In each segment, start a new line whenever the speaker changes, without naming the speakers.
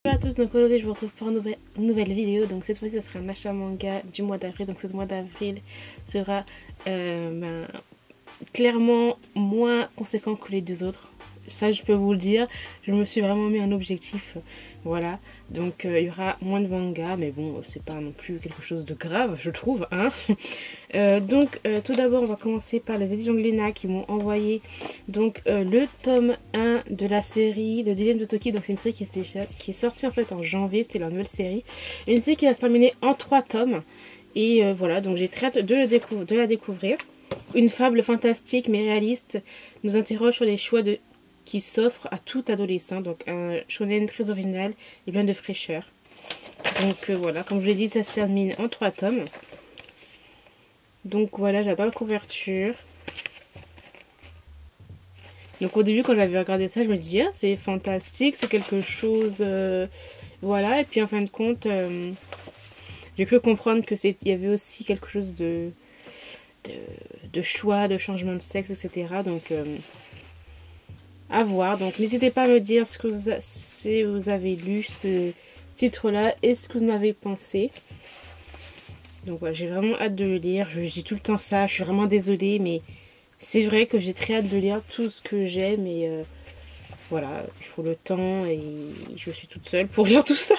Bonjour à tous, donc aujourd'hui je vous retrouve pour une nouvelle vidéo. Donc cette fois-ci ça sera un achat manga du mois d'avril. Donc ce mois d'avril sera clairement moins conséquent que les deux autres. Ça je peux vous le dire, je me suis vraiment mis un objectif, voilà. Donc il y aura moins de manga, mais bon c'est pas non plus quelque chose de grave je trouve, hein. Tout d'abord on va commencer par les éditions Glénat qui m'ont envoyé donc le tome 1 de la série Le Dilemme de Toki. Donc c'est une série qui est sortie en fait en janvier, c'était leur nouvelle série. Une série qui va se terminer en 3 tomes. Et voilà, donc j'ai très hâte de la découvrir. Une fable fantastique mais réaliste nous interroge sur les choix qui s'offrent à tout adolescent. Donc un shonen très original et plein de fraîcheur. Donc voilà, comme je l'ai dit, ça se termine en 3 tomes. Donc voilà, j'adore la couverture. Donc au début quand j'avais regardé ça, je me disais ah, c'est fantastique, c'est quelque chose... voilà, et puis en fin de compte, j'ai cru comprendre que il y avait aussi quelque chose de choix, de changement de sexe, etc. Donc à voir. Donc n'hésitez pas à me dire si vous avez lu ce titre-là et ce que vous en avez pensé. Donc voilà, j'ai vraiment hâte de le lire. Je dis tout le temps ça, je suis vraiment désolée, mais c'est vrai que j'ai très hâte de lire tout ce que j'aime. Et voilà, il faut le temps et je suis toute seule pour lire tout ça.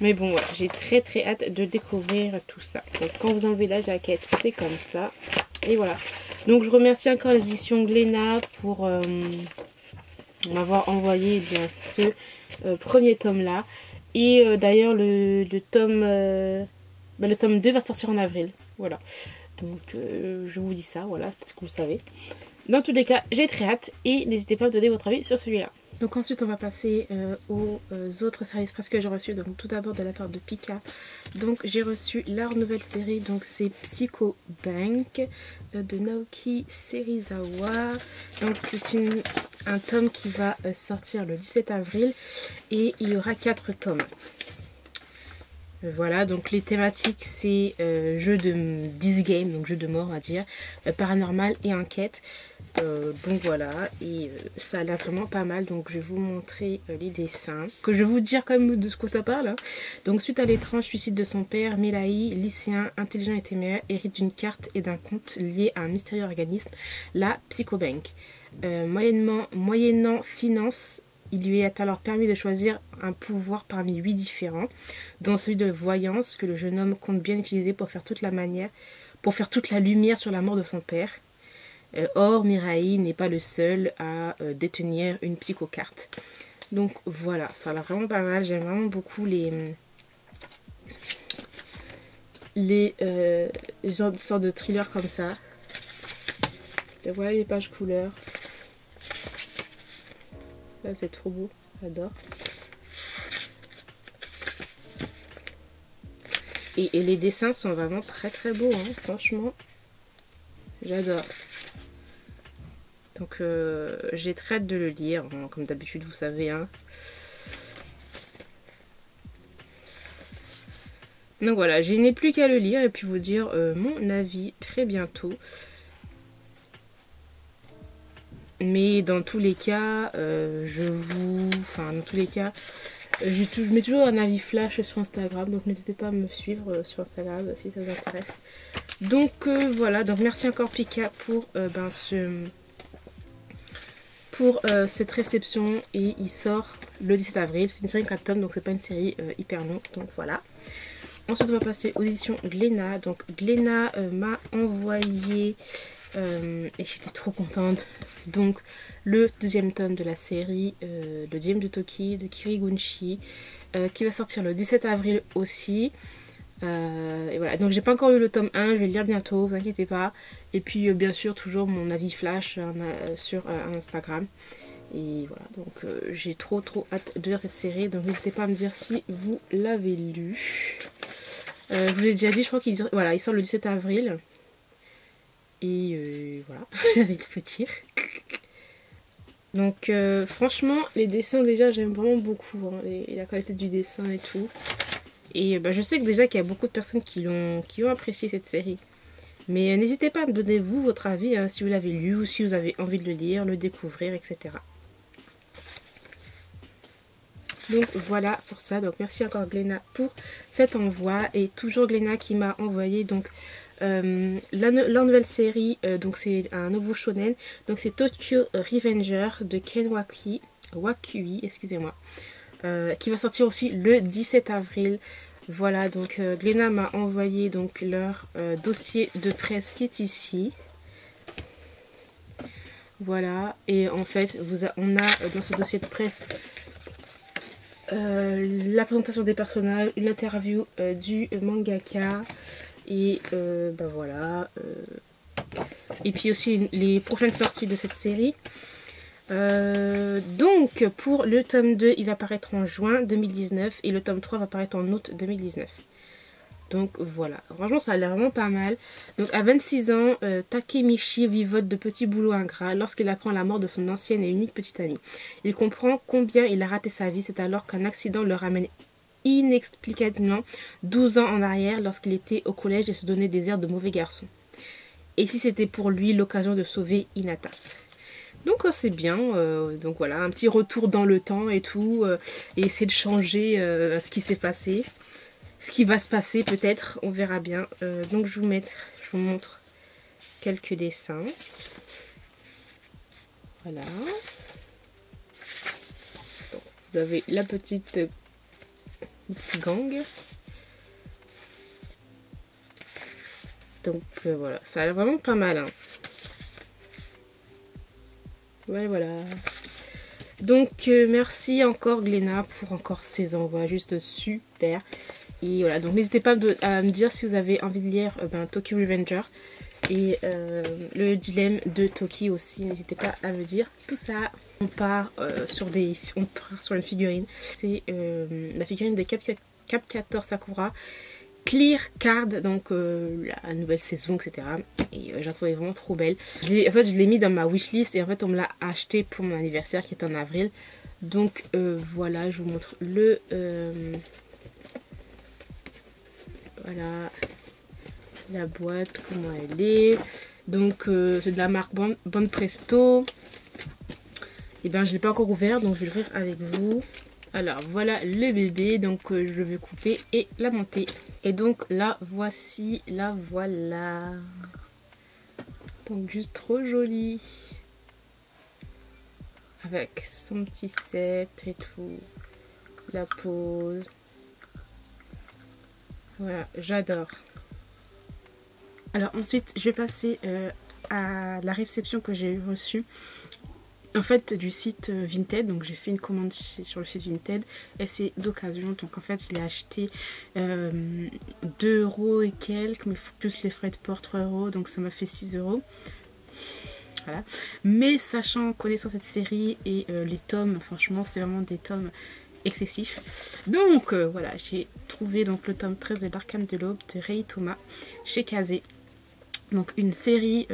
Mais bon, voilà, j'ai très hâte de découvrir tout ça. Donc quand vous enlevez la jaquette, c'est comme ça. Et voilà. Donc je remercie encore l'édition Glénat pour m'avoir envoyé bien ce premier tome là. Et d'ailleurs le tome 2 va sortir en avril. Voilà. Donc je vous dis ça, voilà, peut-être que vous le savez. Dans tous les cas, j'ai très hâte et n'hésitez pas à me donner votre avis sur celui-là. Donc ensuite on va passer aux autres services presque que j'ai reçus. Donc tout d'abord de la part de Pika. Donc j'ai reçu leur nouvelle série, donc c'est Psycho Bank de Naoki Serizawa. Donc c'est un tome qui va sortir le 17 avril et il y aura 4 tomes. Voilà, donc les thématiques c'est jeu de disgame, donc jeu de mort on va dire, paranormal et enquête. Donc voilà, et ça a l'air vraiment pas mal. Donc je vais vous montrer les dessins, que je vais vous dire quand même de ce que ça parle, hein. Donc suite à l'étrange suicide de son père, Milaï, lycéen, intelligent et téméraire, hérite d'une carte et d'un compte lié à un mystérieux organisme, la Psychobank. Moyennant finance, il lui est alors permis de choisir un pouvoir parmi 8 différents, dont celui de voyance que le jeune homme compte bien utiliser pour faire toute la lumière sur la mort de son père. Or, Mirai n'est pas le seul à détenir une psychocarte. Donc voilà, ça a l'air vraiment pas mal. J'aime vraiment beaucoup les sortes de thrillers comme ça. Et voilà les pages couleurs. Là c'est trop beau, j'adore. Et les dessins sont vraiment très beaux, hein, franchement. J'adore. Donc j'ai très hâte de le lire, hein, comme d'habitude vous savez, hein. Donc voilà, je n'ai plus qu'à le lire et puis vous dire mon avis très bientôt. Mais dans tous les cas, je mets toujours un avis flash sur Instagram, donc n'hésitez pas à me suivre sur Instagram si ça vous intéresse. Donc voilà, donc merci encore Pika pour cette réception, et il sort le 17 avril. C'est une série 4 tomes, donc c'est pas une série hyper longue, donc voilà. Ensuite on va passer aux éditions Glénat. Donc Glénat m'a envoyé et j'étais trop contente, donc le deuxième tome de la série Le Dilemme de Toki de Kirigunshi, qui va sortir le 17 avril aussi. Et voilà, donc j'ai pas encore eu le tome 1, je vais le lire bientôt, vous inquiétez pas. Et puis bien sûr toujours mon avis flash sur Instagram. Et voilà, donc j'ai trop hâte de lire cette série. Donc n'hésitez pas à me dire si vous l'avez lu. Je vous l'ai déjà dit, je crois qu'il sort le 17 avril. Et voilà, avec tout petit. Donc franchement les dessins déjà j'aime vraiment beaucoup, hein, et la qualité du dessin et tout. Et je sais que déjà qu'il y a beaucoup de personnes qui ont apprécié cette série. Mais n'hésitez pas à me donner vous votre avis, hein, si vous l'avez lu ou si vous avez envie de le lire, le découvrir, etc. Donc voilà pour ça. Donc merci encore Glénat pour cet envoi. Et toujours Glénat qui m'a envoyé donc leur nouvelle série. Donc c'est un nouveau shonen. Donc c'est Tokyo Revenger de Ken Wakui, excusez-moi. Qui va sortir aussi le 17 avril. Voilà, donc Glénat m'a envoyé donc leur dossier de presse qui est ici. Voilà, et en fait, on a dans ce dossier de presse la présentation des personnages, une interview du mangaka, et bah voilà. Et puis aussi les prochaines sorties de cette série. Donc pour le tome 2 il va paraître en juin 2019 et le tome 3 va paraître en août 2019. Donc voilà, franchement ça a l'air vraiment pas mal. Donc à 26 ans, Takemichi vivote de petits boulots ingrats lorsqu'il apprend la mort de son ancienne et unique petite amie. Il comprend combien il a raté sa vie, c'est alors qu'un accident le ramène inexplicablement 12 ans en arrière lorsqu'il était au collège et se donnait des airs de mauvais garçon. Et si c'était pour lui l'occasion de sauver Hinata. Donc c'est bien, donc voilà, un petit retour dans le temps et tout, et essayer de changer ce qui s'est passé, ce qui va se passer peut-être, on verra bien. Donc je vous montre quelques dessins. Voilà. Donc, vous avez la petite gang. Donc voilà, ça a l'air vraiment pas mal. Hein. Voilà. Donc merci encore Glénat pour encore ces envois, juste super. Et voilà, donc n'hésitez pas à me dire si vous avez envie de lire Tokyo Revenger et le dilemme de Toki aussi, n'hésitez pas à me dire tout ça. On part sur une figurine, c'est la figurine de Cap 14 Sakura. Clear Card, donc la nouvelle saison, etc. Et je la trouvais vraiment trop belle. En fait, je l'ai mis dans ma wishlist et en fait, on me l'a acheté pour mon anniversaire qui est en avril. Donc voilà, je vous montre voilà la boîte, comment elle est. Donc c'est de la marque Bon Presto. Et bien, je ne l'ai pas encore ouvert, donc je vais l'ouvrir avec vous. Alors voilà le bébé, donc je vais couper et la monter. Et donc la voici, la voilà. Donc juste trop jolie. Avec son petit sceptre et tout. La pose. Voilà, j'adore. Alors ensuite, je vais passer à la réception que j'ai reçue. En fait, du site Vinted, donc j'ai fait une commande sur le site Vinted et c'est d'occasion, donc en fait je l'ai acheté 2 € et quelques, mais plus les frais de port 3 €, donc ça m'a fait 6 €. Voilà. Mais sachant, connaissant cette série et les tomes, franchement c'est vraiment des tomes excessifs. Donc voilà, j'ai trouvé donc le tome 13 de l'Arkham de l'Aube de Rei Thomas chez Kazé. Donc une série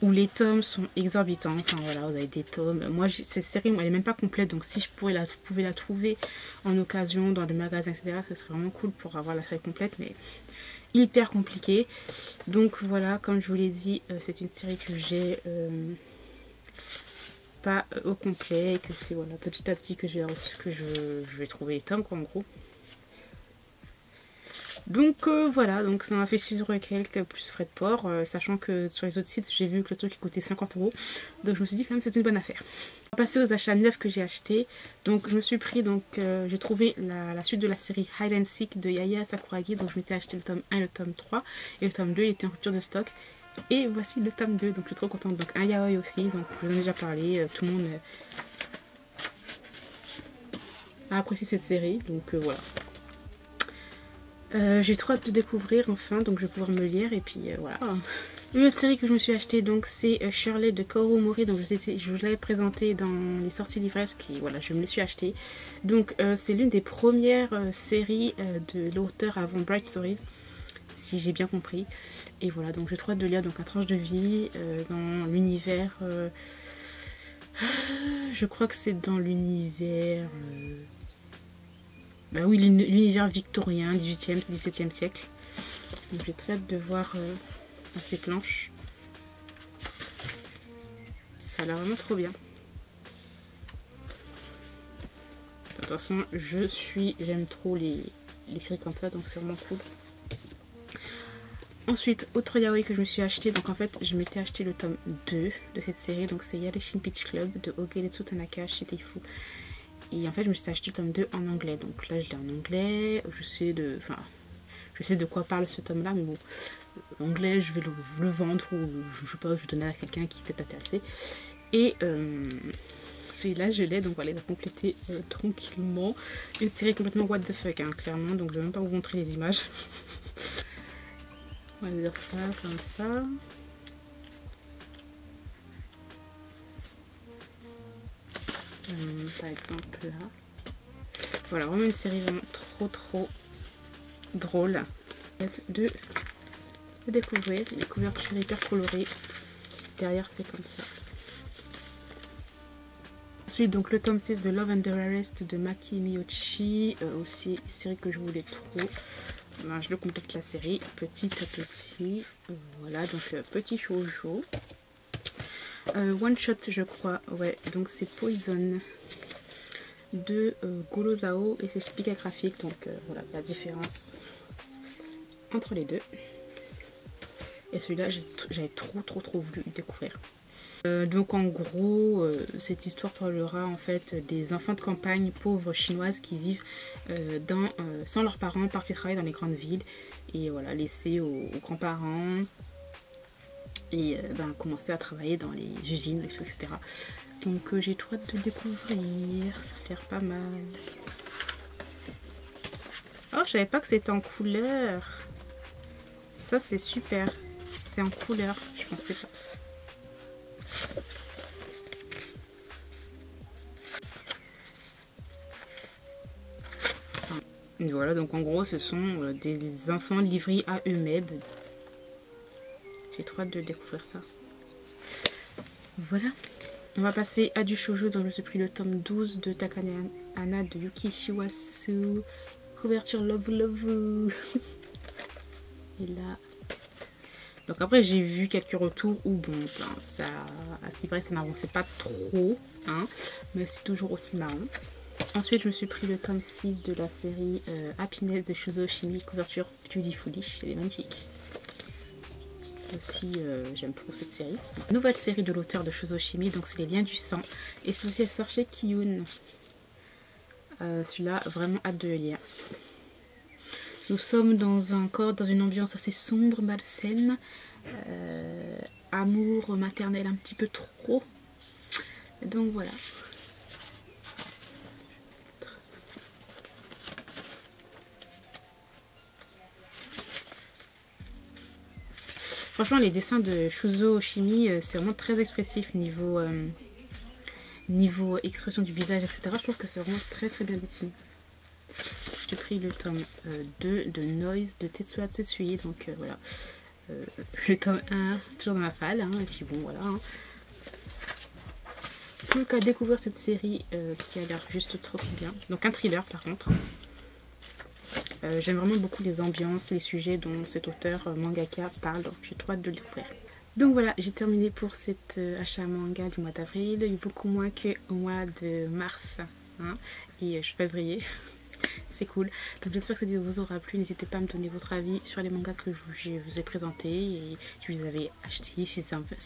où les tomes sont exorbitants. Enfin voilà, vous avez des tomes. Moi, cette série, elle n'est même pas complète. Donc si je pouvais la trouver en occasion dans des magasins, etc., ce serait vraiment cool pour avoir la série complète. Mais hyper compliqué. Donc voilà, comme je vous l'ai dit, c'est une série que j'ai pas au complet. Et que c'est voilà, petit à petit que je vais trouver les tomes, quoi, en gros. Donc voilà, donc ça m'a fait 6 € et quelques plus frais de port, sachant que sur les autres sites j'ai vu que le truc coûtait 50 €. Donc je me suis dit quand même c'est une bonne affaire. On va passer aux achats neufs que j'ai achetés. Donc je me suis pris, j'ai trouvé la suite de la série Hide and Seek de Yaya Sakuragi. Donc je m'étais acheté le tome 1 et le tome 3. Et le tome 2 il était en rupture de stock. Et voici le tome 2, donc je suis trop contente. Donc un yaoi aussi, donc je vous en ai déjà parlé, tout le monde a apprécié cette série, donc voilà. J'ai trop hâte de découvrir enfin, donc je vais pouvoir me lire et puis voilà. Une autre série que je me suis achetée, donc c'est Shirley de Kaoru Mori, donc je vous l'avais présenté dans les sorties livresques et voilà, je me le suis achetée. Donc c'est l'une des premières séries de l'auteur avant Bright Stories, si j'ai bien compris. Et voilà, donc j'ai trop hâte de lire donc un tranche de vie dans l'univers. Je crois que c'est dans l'univers. Bah oui, l'univers victorien, 18e, 17e siècle. Donc j'ai très hâte de voir ces planches. Ça a l'air vraiment trop bien. toute façon, j'aime trop les séries comme ça, donc c'est vraiment cool. Ensuite, autre yaoi que je me suis acheté, donc en fait, je m'étais acheté le tome 2 de cette série, donc c'est Yarishin Peach Club de Ogeretsu Tanaka chez Teifu. Et en fait, je me suis acheté le tome 2 en anglais, donc là, je l'ai en anglais, je sais de quoi parle ce tome-là, mais bon, l'anglais, je vais le vendre ou je sais pas, je vais donner à quelqu'un qui peut être intéressé. Et celui-là, je l'ai, donc voilà, il va compléter tranquillement une série complètement what the fuck, hein, clairement, donc je vais même pas vous montrer les images. On va dire ça, comme ça. Par exemple là. Voilà, vraiment une série vraiment trop drôle de découvrir. Les couvertures hyper colorées. Derrière c'est comme ça. Ensuite donc le tome 6 de Love and the Rarest de Maki Miyoshi. Aussi une série que je voulais trop. Ben, je le complète la série petit à petit. Voilà, donc petit shoujo. One shot je crois, ouais, donc c'est Poison de Golozao et c'est Spica graphique, donc voilà la différence entre les deux. Et celui-là j'avais trop voulu découvrir. Donc en gros cette histoire parlera en fait des enfants de campagne pauvres chinoises qui vivent sans leurs parents, partis travailler dans les grandes villes et voilà laissés aux grands-parents et commencer à travailler dans les usines, etc. Donc j'ai trop hâte de le découvrir, ça a l'air pas mal. Oh, je savais pas que c'était en couleur. Ça c'est super, c'est en couleur, je pensais pas. Et voilà, donc en gros ce sont des enfants livrés à eux-mêmes. J'ai trop hâte de découvrir ça. Voilà. On va passer à du shoujo dont je me suis pris le tome 12 de Takane Hana de Yuki Shiwasu. Couverture Love. Et là. Donc après j'ai vu quelques retours où bon, ça, à ce qui paraît ça n'avançait pas trop, hein, mais c'est toujours aussi marrant. Ensuite je me suis pris le tome 6 de la série Happiness de Shuzo Oshimi, couverture Beautifully, elle est magnifique. Aussi j'aime trop cette série. Nouvelle série de l'auteur de Shuzo Oshimi, donc c'est Les Liens du Sang, et c'est aussi sort chez Kiyun. Celui-là vraiment hâte de le lire. Nous sommes dans une ambiance assez sombre, malsaine, amour maternel un petit peu trop. Donc voilà. Franchement, les dessins de Shuzo Oshimi, c'est vraiment très expressif niveau expression du visage, etc. Je trouve que c'est vraiment très bien dessiné. J'ai pris le tome 2 de Noise de Tetsuya Tsutsui, donc voilà. Le tome 1, toujours dans ma falle, hein, et puis bon, voilà. Hein. Plus qu'à découvrir cette série qui a l'air juste trop bien. Donc un thriller par contre. J'aime vraiment beaucoup les ambiances, les sujets dont cet auteur mangaka parle, donc j'ai trop hâte de le découvrir. Donc voilà, j'ai terminé pour cet achat manga du mois d'avril. Il y a eu beaucoup moins qu'au mois de mars, hein, et je suis février. C'est cool. Donc j'espère que cette vidéo vous aura plu. N'hésitez pas à me donner votre avis sur les mangas que je vous ai présentés et si vous avez acheté, si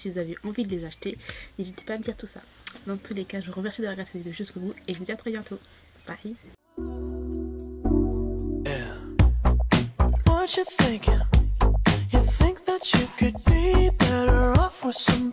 vous avez envie de les acheter. N'hésitez pas à me dire tout ça. Dans tous les cas, je vous remercie d'avoir regardé cette vidéo jusqu'au bout et je vous dis à très bientôt. Bye. What you thinking? You think that you could be better off with some